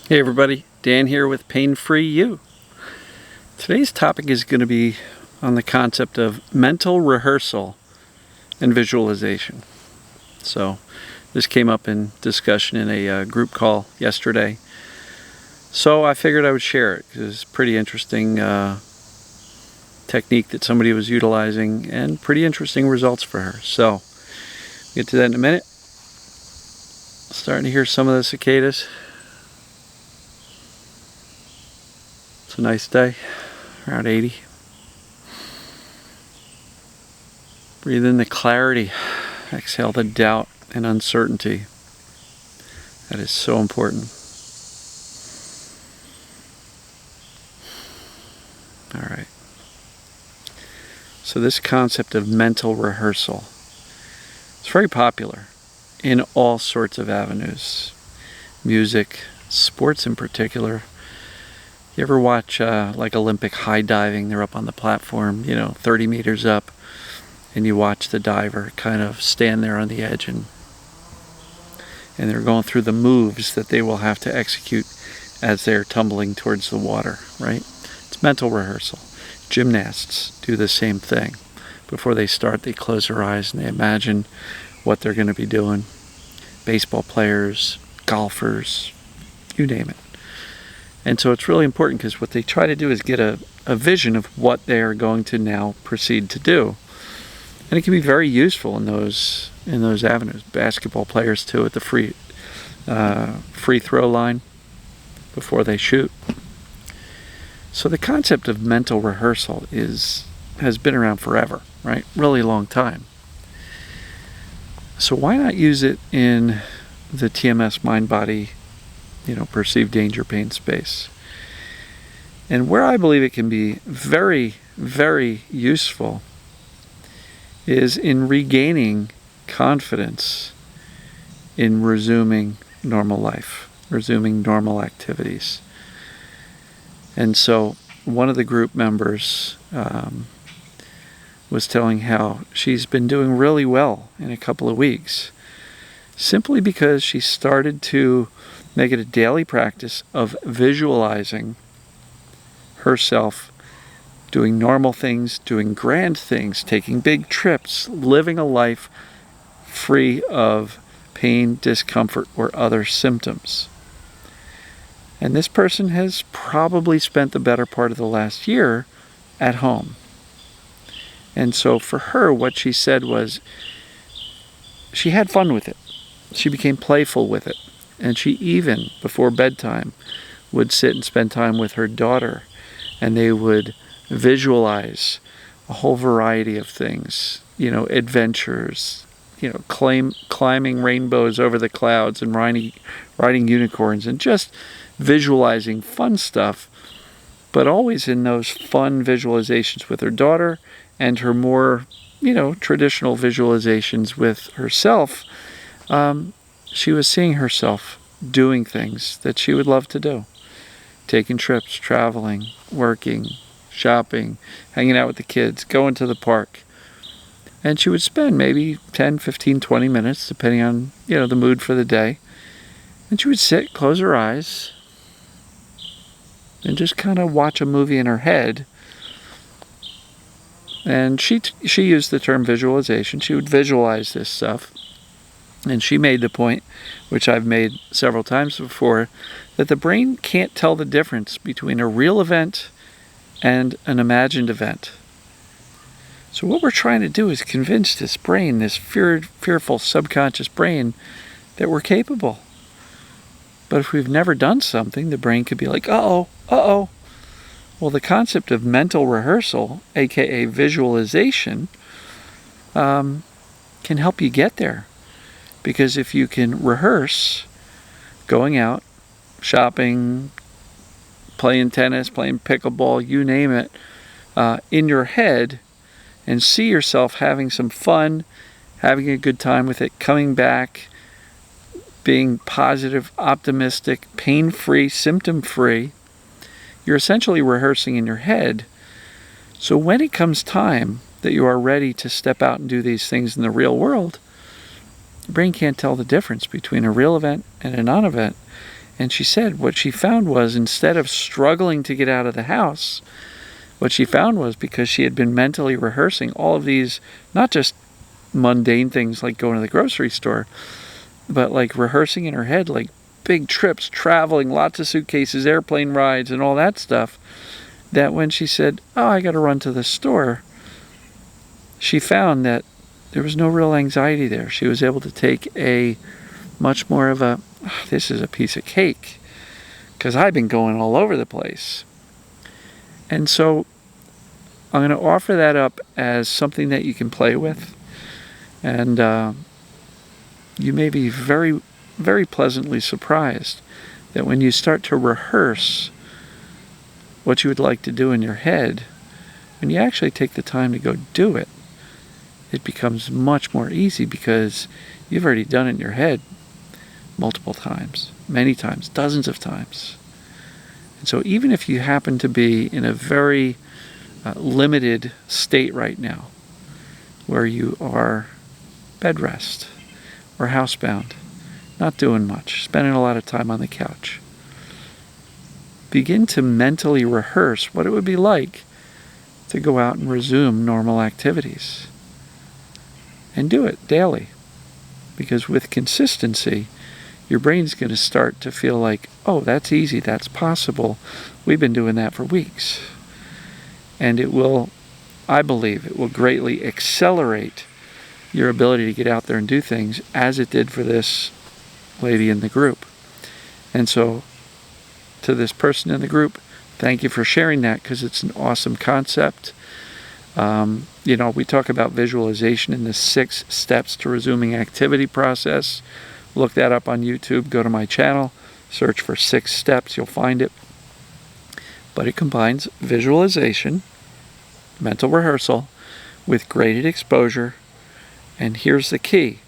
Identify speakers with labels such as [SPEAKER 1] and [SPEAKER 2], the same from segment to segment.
[SPEAKER 1] Hey everybody, Dan here with Pain Free You. Today's topic is going to be on the concept of mental rehearsal and visualization. So this came up in discussion in a group call yesterday. So I figured I would share it because it's a pretty interesting technique that somebody was utilizing and pretty interesting results for her. So we'll get to that in a minute. Starting to hear some of the cicadas. It's a nice day, around 80. Breathe in the clarity, exhale the doubt and uncertainty. That is so important. All right. So this concept of mental rehearsal, it's very popular in all sorts of avenues. Music, sports in particular. You ever watch like Olympic high diving? They're up on the platform, 30 meters up, and you watch the diver kind of stand there on the edge and they're going through the moves that they will have to execute as they're tumbling towards the water, right? It's mental rehearsal. Gymnasts do the same thing. Before they start, they close their eyes and they imagine what they're going to be doing. Baseball players, golfers, you name it. And so it's really important because what they try to do is get a vision of what they are going to now proceed to do. And it can be very useful in those avenues. Basketball players too, at the free throw line before they shoot. So the concept of mental rehearsal has been around forever, right? Really long time. So why not use it in the TMS mind-body, perceived danger pain space? And where I believe it can be very, very useful is in regaining confidence in resuming normal life, resuming normal activities. And so one of the group members was telling how she's been doing really well in a couple of weeks, simply because she started to make it a daily practice of visualizing herself doing normal things, doing grand things, taking big trips, living a life free of pain, discomfort, or other symptoms. And this person has probably spent the better part of the last year at home. And so for her, what she said was she had fun with it. She became playful with it. And she even, before bedtime, would sit and spend time with her daughter, and they would visualize a whole variety of things, adventures, climbing rainbows over the clouds and riding unicorns, and just visualizing fun stuff, but always in those fun visualizations with her daughter and her more, traditional visualizations with herself. She was seeing herself doing things that she would love to do. Taking trips, traveling, working, shopping, hanging out with the kids, going to the park. And she would spend maybe 10, 15, 20 minutes, depending on, the mood for the day. And she would sit, close her eyes, and just kind of watch a movie in her head. And she used the term visualization. She would visualize this stuff. And she made the point, which I've made several times before, that the brain can't tell the difference between a real event and an imagined event. So what we're trying to do is convince this brain, this fearful subconscious brain, that we're capable. But if we've never done something, the brain could be like, uh-oh. Well, the concept of mental rehearsal, aka visualization, can help you get there. Because if you can rehearse going out, shopping, playing tennis, playing pickleball, you name it, in your head, and see yourself having some fun, having a good time with it, coming back, being positive, optimistic, pain-free, symptom-free, you're essentially rehearsing in your head. So when it comes time that you are ready to step out and do these things in the real world, the brain can't tell the difference between a real event and a non-event. And she said what she found was, instead of struggling to get out of the house, what she found was, because she had been mentally rehearsing all of these, not just mundane things like going to the grocery store, but like rehearsing in her head, like big trips, traveling, lots of suitcases, airplane rides, and all that stuff, that when she said, oh, I got to run to the store, she found that there was no real anxiety there. She was able to take a much more of a, oh, this is a piece of cake, because I've been going all over the place. And so I'm going to offer that up as something that you can play with. And you may be very, very pleasantly surprised that when you start to rehearse what you would like to do in your head, when you actually take the time to go do it, it becomes much more easy, because you've already done it in your head multiple times, many times, dozens of times. And so even if you happen to be in a very limited state right now, where you are bed rest or housebound, not doing much, spending a lot of time on the couch, begin to mentally rehearse what it would be like to go out and resume normal activities. And do it daily, because with consistency, your brain's going to start to feel like, oh, that's easy, that's possible. We've been doing that for weeks. And it will, I believe, it will greatly accelerate your ability to get out there and do things, as it did for this lady in the group. And so, to this person in the group, thank you for sharing that, because it's an awesome concept. We talk about visualization in the 6 steps to resuming activity process. Look that up on YouTube. Go to my channel, search for 6 steps, you'll find it. But it combines visualization, mental rehearsal, with graded exposure. And here's the key.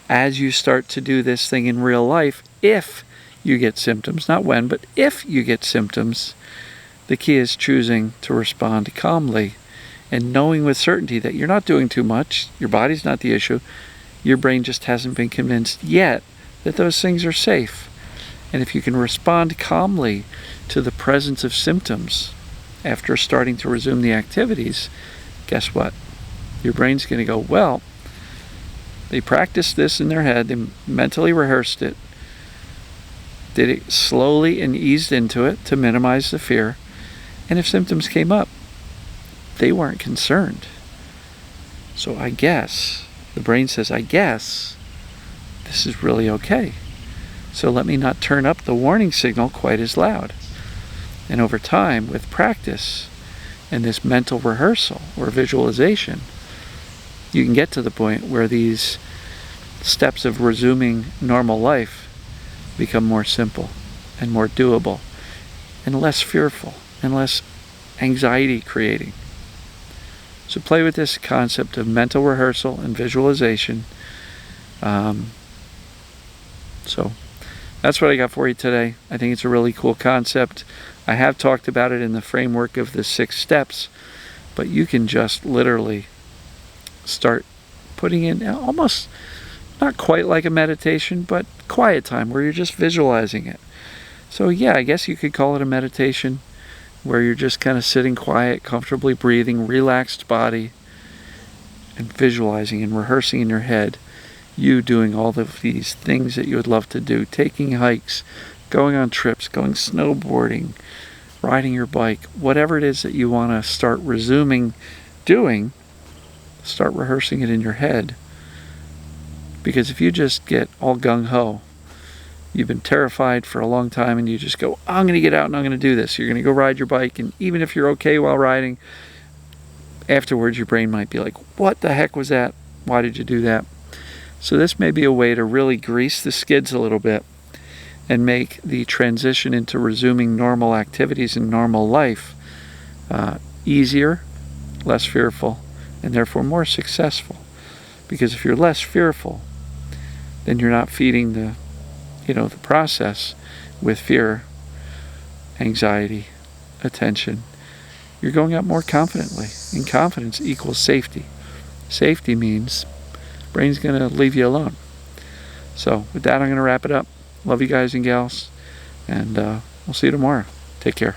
[SPEAKER 1] As you start to do this thing in real life, if you get symptoms, not when, but if you get symptoms, the key is choosing to respond calmly and knowing with certainty that you're not doing too much, your body's not the issue, your brain just hasn't been convinced yet that those things are safe. And if you can respond calmly to the presence of symptoms after starting to resume the activities, guess what? Your brain's going to go, well, they practiced this in their head, they mentally rehearsed it, did it slowly and eased into it to minimize the fear, and if symptoms came up, they weren't concerned. So I guess, the brain says, I guess this is really okay. So let me not turn up the warning signal quite as loud. And over time, with practice and this mental rehearsal or visualization, you can get to the point where these steps of resuming normal life become more simple and more doable and less fearful and less anxiety creating. So play with this concept of mental rehearsal and visualization. So that's what I got for you today. I think it's a really cool concept. I have talked about it in the framework of the 6 steps, but you can just literally start putting in almost not quite like a meditation, but quiet time where you're just visualizing it. So yeah, I guess you could call it a meditation, where you're just kind of sitting quiet, comfortably breathing, relaxed body, and visualizing and rehearsing in your head you doing all of these things that you would love to do, taking hikes, going on trips, going snowboarding, riding your bike, whatever it is that you want to start resuming doing, start rehearsing it in your head. Because if you just get all gung-ho, you've been terrified for a long time, and you just go, I'm going to get out and I'm going to do this. You're going to go ride your bike, and even if you're okay while riding, afterwards your brain might be like, what the heck was that? Why did you do that? So this may be a way to really grease the skids a little bit and make the transition into resuming normal activities in normal life easier, less fearful, and therefore more successful. Because if you're less fearful, then you're not feeding the process with fear, anxiety, attention. You're going out more confidently, and confidence equals safety. Safety means brain's going to leave you alone. So with that, I'm going to wrap it up. Love you guys and gals. And we'll see you tomorrow. Take care.